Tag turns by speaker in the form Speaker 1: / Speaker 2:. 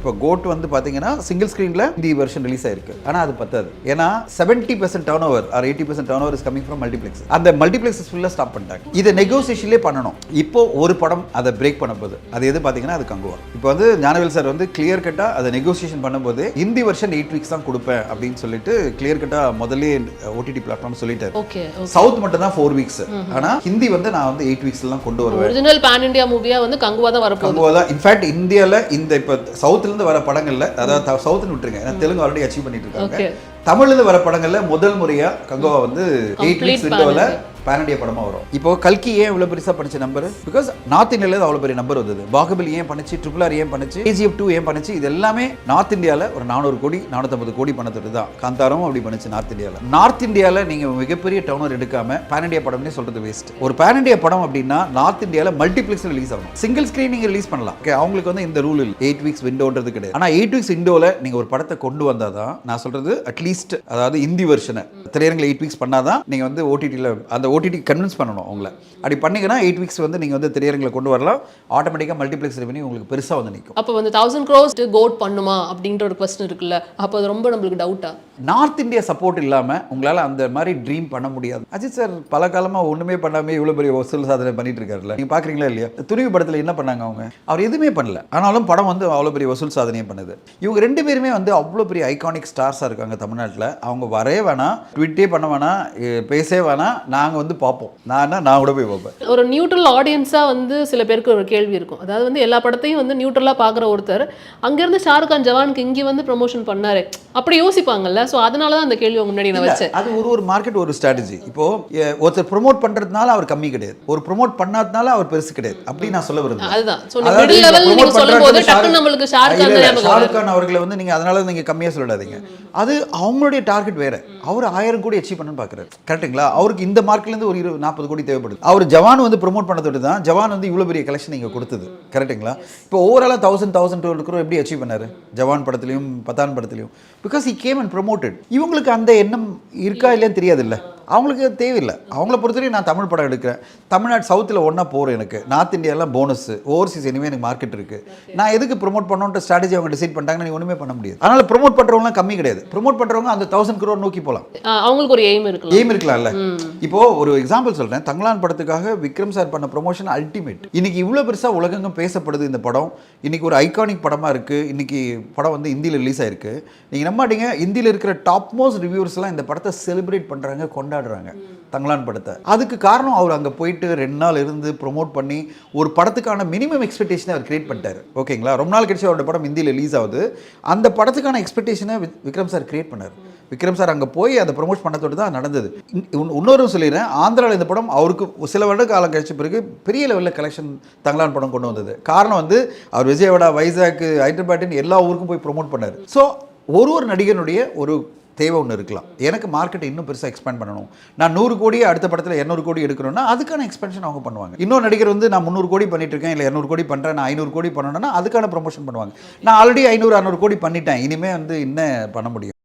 Speaker 1: இப்போ கோட் வந்து பார்த்தீங்கன்னா சிங்கிள் ஸ்க்ரீனில் ஹிந்தி வெர்ஷன் ரிலீஸ் ஆயிருக்கு. ஆனால் அது பத்தாது. ஏன்னா 70% turnover or 80% turnover is coming from multiplex. அந்த மல்டிப்ளெக்ஸஸ் ஃபுல்லாக ஸ்டாப் பண்ணிட்டாங்க. இதை நெகோசியேஷன்லேயே பண்ணணும். இப்போ ஒரு படம் அதை பிரேக் பண்ண போகுது. அது எது பார்த்தீங்கன்னா அது கங்குவா. இப்போ வந்து ஞானவேல் சார் வந்து கிளியர் கட்டாக அதை நெகோசியேஷன் பண்ணும்போது ஹிந்தி வெர்ஷன் 8 வீக்ஸ் தான் கொடுப்பேன் அப்படின்னு சொல்லிட்டு கிளியர் கட்டாக முதல்ல ஓடிடி பிளாட்ஃபார்ம் சொல்லிட்டாரு. சவுத் மட்டும் தான் 4 வீக்ஸ். ஆனால் ஹிந்தி வந்து நான் வந்து 8 வீக்ஸ்லாம் கொண்டு வருவேன்.
Speaker 2: ஒரிஜினல் பான் இந்தியா மூவியா வந்து கங்குவா தான் வரப்போகுது.
Speaker 1: கங்குவா தான். இன்ஃபேக்ட் இந்தியாவில் இந்த இப்போ சவுத்துலேருந்து வர படங்கள்ல, அதாவது சவுத்துன்னு விட்டுருங்க, ஏன்னா தெலுங்கு ஆல்ரெடி அச்சீவ் பண்ணிட்டு இருக்காங்க. தமிழ்லேருந்து வர படங்கள்ல முதல் முறையா கங்குவா வந்து 8 வீக்ஸ் விண்டோவில் பேன் இண்டியா படமாக வரும். இப்போ கல்கி ஏன் இவ்வளோ பெருசாக பண்ணிச்ச நம்பர்? பிகாஸ் நார்த் இந்தியாவில் அவ்வளோ பெரிய நம்பர் வந்தது. பாகுபலி ஏன் பண்ணிச்சு, RRR ஏன் பண்ணிச்சு, KGF 2 ஏன் பண்ணிச்சு, இது எல்லாமே நார்த் இந்தியாவில் ஒரு 400 கோடி 450 கோடி பணத்தொட்டு தான். காந்தாரம் அப்படி பண்ணிச்சு நார்த் இந்தியாவில். நார்த் இந்தியாவில் நீங்கள் மிகப்பெரிய டவுனர் எடுக்காம பேன் இண்டியா படம்னே சொல்றது வேஸ்ட். ஒரு பேன் இண்டியா படம் அப்படின்னா நார்த் இந்தியாவில் மல்டிப்ளெக்ஸ் ரிலீஸ் ஆகணும். சிங்கிள் ஸ்கிரீன் நீங்கள் ரிலீஸ் பண்ணலாம். ஓகே, அவங்களுக்கு வந்து இந்த ரூல் இல்லை, 8 வீக்ஸ் விண்டோன்றது கிடையாது. ஆனால் 8 வீக்ஸ் விண்டோவில் நீங்கள் ஒரு படத்தை கொண்டு வந்தால் தான், நான் சொல்றது அட்லீஸ்ட் அதாவது ஹிந்தி வெர்ஷனை திரையரங்கில் 8 வீக்ஸ் பண்ணாதான் நீங்கள் வந்து ஓடிடியில் அந்த ஓடிடி கன்வின்ஸ் பண்ணணும் அவங்கள. அப்படி பண்ணீங்கன்னா 8 வீக்ஸ் வந்து நீங்கள் வந்து திரையரங்கில் கொண்டு வரலாம். ஆட்டோமேட்டிக்காக மல்டிப்ளெக்ஸ் ரெவென்யூ உங்களுக்கு பெருசாக வந்து நிற்கும்.
Speaker 2: அப்போ வந்து 1000 crores கோட் பண்ணுமா அப்படின்ற ஒரு கொஸ்டின் இருக்குல்ல, அப்போ அது ரொம்ப நம்மளுக்கு டவுட்டா?
Speaker 1: நார்த் இந்தியா சப்போர்ட் இல்லாமல் உங்களால் அந்த மாதிரி ட்ரீம் பண்ண முடியாது. அஜித் சார் பல காலமாக ஒன்றுமே பண்ணாமல் இவ்வளோ பெரிய வசூல் சாதனை பண்ணிட்டு இருக்காருல்ல, நீங்கள் பார்க்குறீங்களா இல்லையா? துணிவு படத்தில் என்ன பண்ணாங்க அவங்க? அவர் எதுவுமே பண்ணல, ஆனாலும் படம் வந்து அவ்வளோ பெரிய வசூல் சாதனையே பண்ணுது. இவங்க 2 பேருமே வந்து அவ்வளோ பெரிய ஐகானிக் ஸ்டார்ஸாக இருக்காங்க தமிழ்நாட்டில். அவங்க வரவே வேணாம், ட்விட்டே பண்ண வேணாம், பேசவே வேணாம், நாங்கள் வந்து பார்ப்போம். நான் கூட போய் பார்ப்பேன்.
Speaker 2: ஒரு நியூட்ரல் ஆடியன்ஸாக வந்து சில பேருக்கு ஒரு கேள்வி இருக்கும். அதாவது வந்து எல்லா படத்தையும் வந்து நியூட்ரலாக பார்க்குற ஒருத்தர் அங்கேருந்து ஷாருக் கான் ஜவானுக்கு இங்கே வந்து ப்ரொமோஷன் பண்ணாரு அப்படி யோசிப்பாங்கல்ல. ஸோ அதனால தான் அந்த கேள்வி உங்க முன்னாடி நான் வச்சேன்.
Speaker 1: அது ஒரு மார்க்கெட், ஒரு ஸ்ட்ராட்டஜி. இப்போ ஒருத்தர் ப்ரோமோட் பண்றதுனால அவர் கம்மி கிடையாது, ஒரு ப்ரோமோட் பண்ணாதனால அவர் பெருசு கிடையாது. அப்படி நான் சொல்ல விரும்புறேன்.
Speaker 2: அதுதான். ஸோ மிடில் லெவல் நீங்க சொல்லும்போது டக்குன்னு நம்மளுக்கு ஷாருக்
Speaker 1: கான் அவர்களை வந்து நீங்க அதனால நீங்க கம்மியா சொல்லிடாதீங்க. அது அவங்களுடைய டார்கெட் வேற. அவர் 1000 கோடி அச்சீவ் பண்ணணும்னு பார்க்குறாரு. கரெக்டுங்களா? அவருக்கு இந்த மார்க்கெட்லேருந்து ஒரு 40 கோடி தேவைப்படுது. அவர் ஜவான் வந்து ப்ரோமோட் பண்ணதோடு தான் ஜவான் வந்து இவ்வளோ பெரிய கலெக்ஷன் நீங்கள் கொடுத்தது. கரெக்டுங்களா? இப்போ ஓவராலாக 1000-1200 crore எப்படி அச்சீவ் பண்ணாரு ஜவான் படத்துலையும் பத்தான் படத்துலையும்? Because he came and promoted. இவங்களுக்கு அந்த எண்ணம் இருக்கா இல்லையான்னு தெரியாது. இல்லை, அவங்களுக்கு தேவையில்லை. அவங்கள பொறுத்தவரைக்கும் நான் தமிழ் படம் எடுக்கிறேன், தமிழ்நாடு சவுத்தில் ஒன்றா போகிறேன், எனக்கு நார்த் இந்தியாலாம் போனஸ், ஓவர்சீஸ் எனிவே எனக்கு மார்க்கெட் இருக்குது, நான் எதுக்கு ப்ரொமோட் பண்ணணுன்ற ஸ்ட்ராட்டஜி அவங்க டிசைட் பண்ணிட்டாங்கன்னா நீ ஒன்றுமே பண்ண முடியாது. அதனால் ப்ரொமோட் பண்ணுறவங்களாம் கம்மி கிடையாது. ப்ரொமோட் பண்ணுறவங்க அந்த 1000 crore நோக்கி போகலாம்.
Speaker 2: அவங்களுக்கு ஒரு எய்ம்
Speaker 1: இருக்கலாம்ல. இப்போ ஒரு எக்ஸாம்பிள் சொல்கிறேன். தங்கலான் படத்துக்காக விக்ரம் சார் பண்ண ப்ரொமோஷன் அல்டிமேட். இன்னைக்கு இவ்வளோ பெருசாக உலகங்கம் பேசப்படுது இந்த படம். இன்னைக்கு ஒரு ஐகானிக் படமாக இருக்குது. இன்னைக்கு படம் வந்து ஹிந்தியில் ரிலீஸ் ஆயிருக்கு. நீங்கள் நம்ப மாட்டீங்க, ஹிந்தியில் இருக்கிற டாப் மோஸ்ட் ரிவ்யூவர்ஸ்லாம் இந்த படத்தை செலிப்ரேட் பண்ணுறாங்க, கொண்டாடுறாங்க தங்கலான் படத்தை. அதுக்கு காரணம் அவர் அங்கே போயிட்டு 2 நாள் இருந்து ப்ரொமோட் பண்ணி ஒரு படத்துக்கான மினிமம் எக்ஸ்பெக்டேஷனை அவர் கிரியேட் பண்ணிட்டாரு. ஓகேங்களா? ரொம்ப நாள் கழிச்சு அவரோட படம் ஹிந்தியில் ரிலீஸ் ஆகுது. அந்த படத்துக்கான எக்ஸ்பெக்டேஷனை விக்ரம் சார் கிரியேட் பண்ணார். விக்ரம் சார் அங்கே போய் அதை ப்ரொமோட் பண்ணதோடு தான் நடந்தது. இன்னொரு சொல்லிடுறேன், ஆந்திராவில் இந்த படம் அவருக்கு சில வருட காலம் கழிச்ச பிறகு பெரிய லெவலில் கலெக்ஷன் தங்கலான் படம் கொண்டு வந்தது. காரணம் வந்து அவர் விஜயவாடா, வைசாக், ஹைதராபாத்னு எல்லா ஊருக்கும் போய் ப்ரொமோட் பண்ணார். ஸோ ஒரு நடிகனுடைய ஒரு தேவை ஒன்று இருக்கலாம். எனக்கு மார்க்கெட்டை இன்னும் பெருசாக எக்ஸ்பேண்ட் பண்ணணும், நான் 100 கோடியை அடுத்த படத்தில் 200 கோடி எடுக்கணும்னா அதுக்கான எக்ஸ்பென்ஷன் அவங்க பண்ணுவாங்க. இன்னொரு நடிகர் வந்து நான் 300 கோடி பண்ணிட்டு இருக்கேன், இல்லை 200 கோடி பண்ணுறேன், நான் 500 கோடி பண்ணணும்னா அதுக்கான ப்ரொமோஷன் பண்ணுவாங்க. நான் ஆல்ரெடி 500-600 கோடி பண்ணிட்டேன், இனிமேல் வந்து என்ன பண்ண முடியும்?